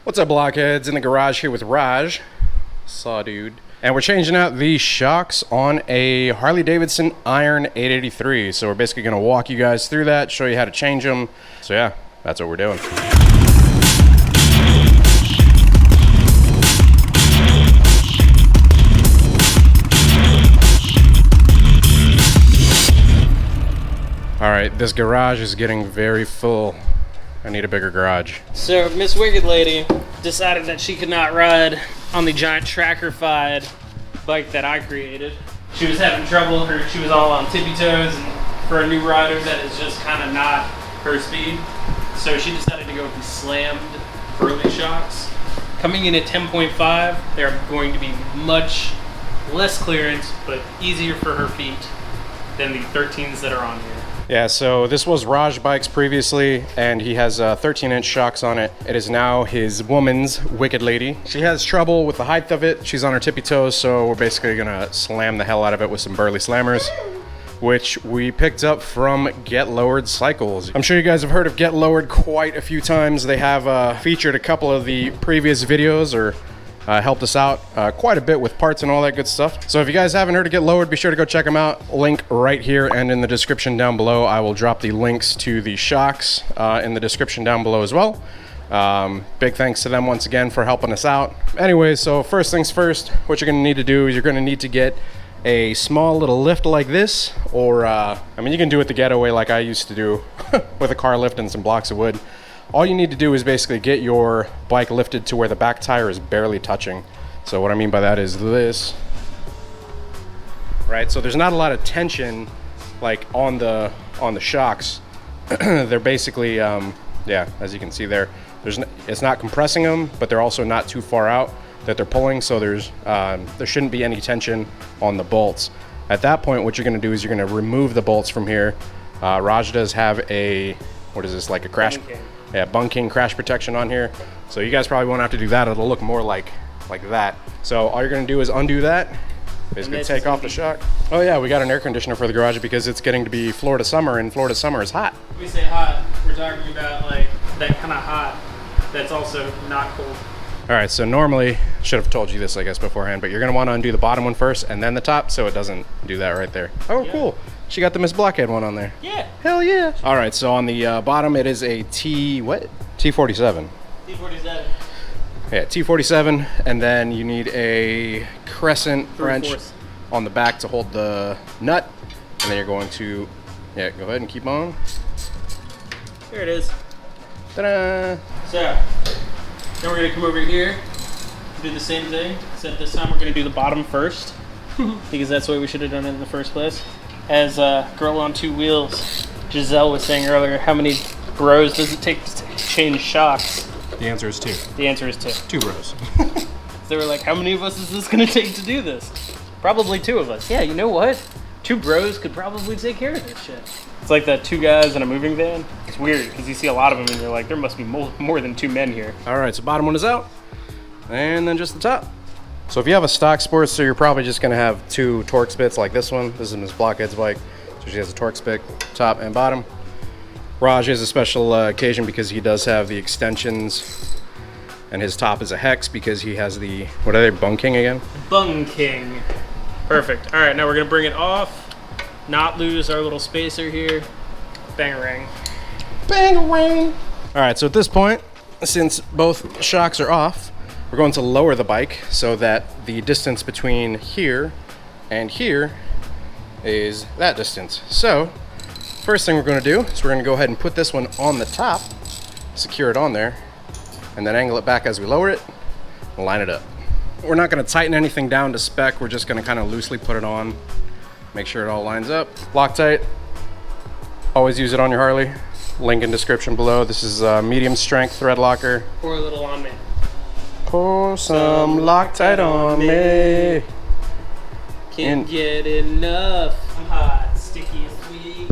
What's up, blockheads? In the garage here with Raj, saw dude, and we're changing out the shocks on a Harley-Davidson Iron 883. So we're basically going to walk you guys through that, show you how to change them. So yeah, that's what we're doing. All right, this garage is getting very full. I need a bigger garage. So Miss Wicked Lady decided that she could not ride on the giant tracker-fied bike that I created. She was having trouble. She was all on tippy toes, and for a new rider, that is just kind of not her speed. So she decided to go with the slammed Harley shocks. Coming in at 10.5, they're going to be much less clearance, but easier for her feet than the 13s that are on here. Yeah, so this was Raj Bikes previously, and he has 13-inch shocks on it. It is now his woman's Wicked Lady. She has trouble with the height of it. She's on her tippy toes, so we're basically gonna slam the hell out of it with some burly slammers, which we picked up from Get Lowered Cycles. I'm sure you guys have heard of Get Lowered quite a few times. They have featured a couple of the previous videos, or helped us out quite a bit with parts and all that good stuff. So if you guys haven't heard of Get Lowered, be sure to go check them out. Link right here and in the description down below. I will drop the links to the shocks in the description down below as well. Big thanks to them once again for helping us out. Anyway, so first things first, what you're gonna need to do is you're gonna need to get a small little lift like this, or I mean, you can do it the getaway like I used to do with a car lift and some blocks of wood. All you need to do is basically get your bike lifted to where the back tire is barely touching. So what I mean by that is this, right? So there's not a lot of tension like on the shocks. They're basically, yeah, as you can see there, it's not compressing them, but they're also not too far out that they're pulling. So there shouldn't be any tension on the bolts. At that point, what you're gonna do is you're gonna remove the bolts from here. Raj does have a, what is this, like a crash? Yeah, bunking crash protection on here. So you guys probably won't have to do that. It'll look more like that. So all you're gonna do is undo that. Basically take off the shock. Oh yeah, we got an air conditioner for the garage because it's getting to be Florida summer, and Florida summer is hot. When we say hot, we're talking about like that kind of hot that's also not cold. All right, so normally, should have told you this I guess beforehand, but you're gonna wanna undo the bottom one first and then the top so it doesn't do that right there. Oh, yeah. Cool. She got the Miss Blockhead one on there. Yeah. Hell yeah. All right, so on the bottom, it is a T47. T47. Yeah, T47, and then you need a crescent wrench on the back to hold the nut, and then you're going to, yeah, go ahead and keep on. There it is. Ta-da! So, then we're gonna come over here, do the same thing, except this time we're gonna do the bottom first, because that's the way we should have done it in the first place. As Girl on Two Wheels, Giselle was saying earlier, how many bros does it take to change shocks? The answer is 2. The answer is 2. 2 bros. They were like, how many of us is this gonna take to do this? Probably 2 of us. Yeah, you know what? 2 bros could probably take care of this shit. It's like that 2 guys in a moving van. It's weird, because you see a lot of them and you're like, there must be more than 2 men here. All right, so bottom one is out, and then just the top. So if you have a stock Sportster, you're probably just gonna have 2 torque spits like this one. This is Miss Blockhead's bike, so she has a torque spit, top and bottom. Raj has a special occasion because he does have the extensions, and his top is a hex because he has the, what are they, bunking again? Bunking. Perfect. All right, now we're gonna bring it off, not lose our little spacer here. Bang-a-rang. Bang-a-rang. All right, so at this point, since both shocks are off, we're going to lower the bike so that the distance between here and here is that distance. So, first thing we're going to do is we're going to go ahead and put this one on the top, secure it on there, and then angle it back as we lower it and line it up. We're not going to tighten anything down to spec. We're just going to kind of loosely put it on, make sure it all lines up. Loctite, always use it on your Harley. Link in description below. This is medium strength thread locker. Pour a little on me. Pour some Loctite on me. Can't get enough. I'm hot, sticky and sweet.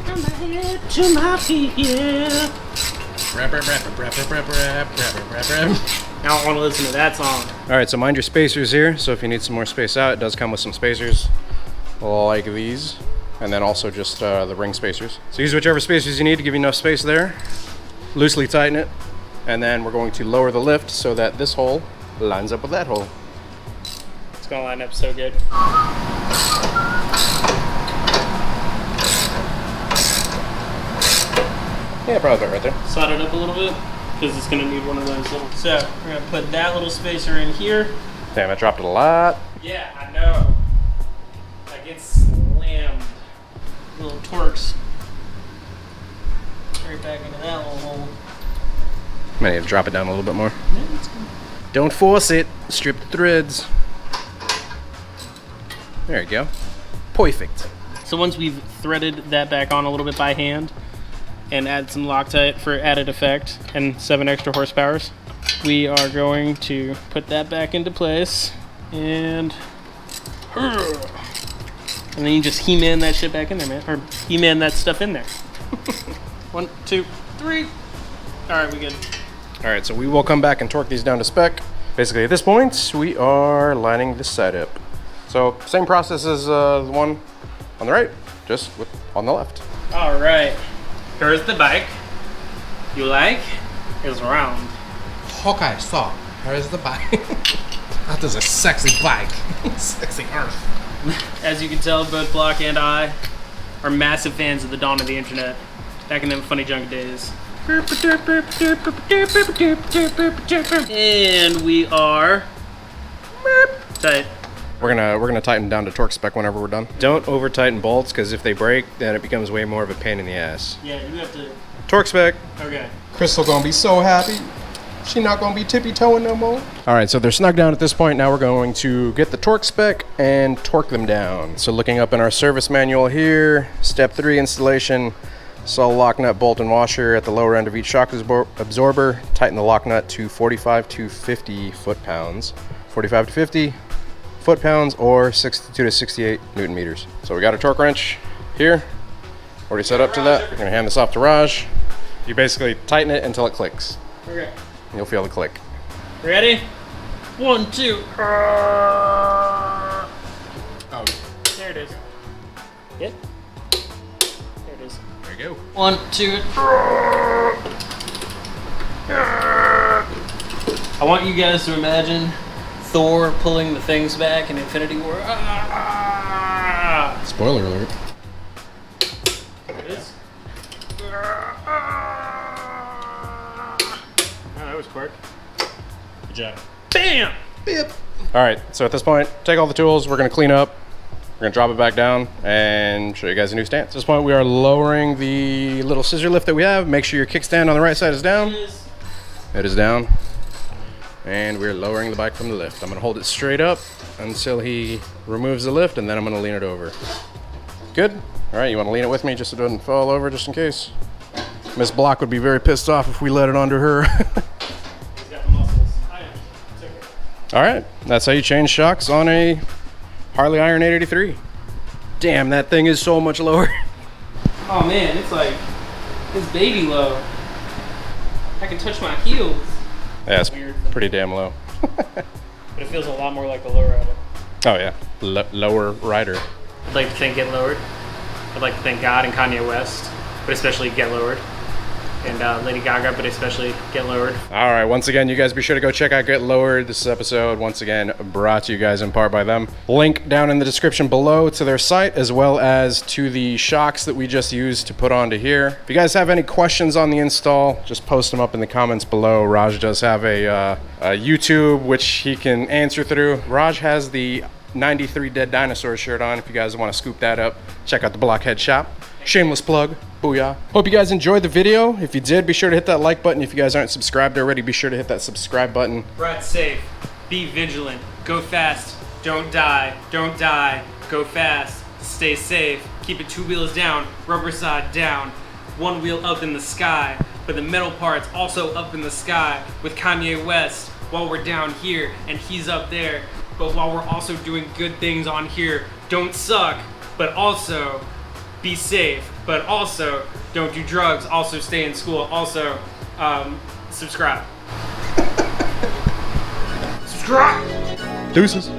From my head to my feet, yeah. I don't want to listen to that song. All right, so mind your spacers here. So if you need some more space out, it does come with some spacers like these. And then also just the ring spacers. So use whichever spacers you need to give you enough space there. Loosely tighten it. And then we're going to lower the lift so that this hole lines up with that hole. It's gonna line up so good. Yeah, probably right there. Slide it up a little bit because it's gonna need one of those little. So we're gonna put that little spacer in here. Damn, I dropped it a lot. Yeah, I know. I get slammed. Little torques. Right back into that little hole. I need to drop it down a little bit more. Yeah, that's good. Don't force it. Strip the threads. There you go. Perfect. So once we've threaded that back on a little bit by hand and add some Loctite for added effect and 7 extra horsepowers, we are going to put that back into place and then you just He-Man that shit back in there, man. Or He-Man that stuff in there. 1, 2, 3. All right, we good. All right, so we will come back and torque these down to spec. Basically, at this point, we are lining this side up. So same process as the one on the right, just on the left. All right, here's the bike. You like? It's round. Okay, so here's the bike. That is a sexy bike. Sexy earth. As you can tell, both Block and I are massive fans of the dawn of the internet, back in them funny junk days. And we are tight. We're gonna tighten down to torque spec whenever we're done. Don't over tighten bolts, because if they break, then it becomes way more of a pain in the ass. Yeah, you have to. Torque spec. Okay. Crystal gonna be so happy. She not gonna be tippy-toeing no more. All right, so they're snug down at this point. Now we're going to get the torque spec and torque them down. So looking up in our service manual here, step 3 installation, saw lock nut, bolt, and washer at the lower end of each shock absorber. Tighten the lock nut to 45 to 50 foot-pounds. 45 to 50 foot-pounds or 62 to 68 Newton meters. So we got a torque wrench here, already set up to that. We're gonna hand this off to Raj. You basically tighten it until it clicks. Okay. And you'll feel the click. Ready? 1, 2. Oh. There it is. Yep. There it is. There you go. 1, 2. I want you guys to imagine Thor pulling the things back in Infinity War. Spoiler alert. There it is. Oh, that was quick. Good job. Bam! Beep. All right, so at this point, take all the tools, we're gonna clean up, we're gonna drop it back down and show you guys a new stance. At this point, we are lowering the little scissor lift that we have. Make sure your kickstand on the right side is down. It is down. And we're lowering the bike from the lift. I'm gonna hold it straight up until he removes the lift, and then I'm gonna lean it over. Good? All right, you wanna lean it with me just so it doesn't fall over, just in case? Miss Block would be very pissed off if we let it under her. He's got the muscles. It's okay. All right, that's how you change shocks on a Harley Iron 883. Damn, that thing is so much lower. Oh man, it's like, it's baby low. I can touch my heels. Yeah, it's Weird. pretty damn low. But it feels a lot more like the low rider. Oh yeah, lower rider. I'd like to think Get Lowered. I'd like to thank God and Kanye West, but especially Get Lowered. And Lady Gaga, but especially Get Lowered. All right, once again, you guys be sure to go check out Get Lowered. This episode, once again, brought to you guys in part by them. Link down in the description below to their site, as well as to the shocks that we just used to put onto here. If you guys have any questions on the install, just post them up in the comments below. Raj does have a YouTube, which he can answer through. Raj has the 93 Dead Dinosaurs shirt on. If you guys want to scoop that up, check out the Blockhead Shop. Shameless plug. Booyah. Hope you guys enjoyed the video. If you did, be sure to hit that like button. If you guys aren't subscribed already, be sure to hit that subscribe button. Ride safe. Be vigilant. Go fast. Don't die. Don't die. Go fast. Stay safe. Keep it 2 wheels down. Rubber side down. 1 wheel up in the sky. But the metal part's also up in the sky with Kanye West while we're down here and he's up there. But while we're also doing good things on here, don't suck, but also be safe, but also don't do drugs, also stay in school, also subscribe. Subscribe! Deuces.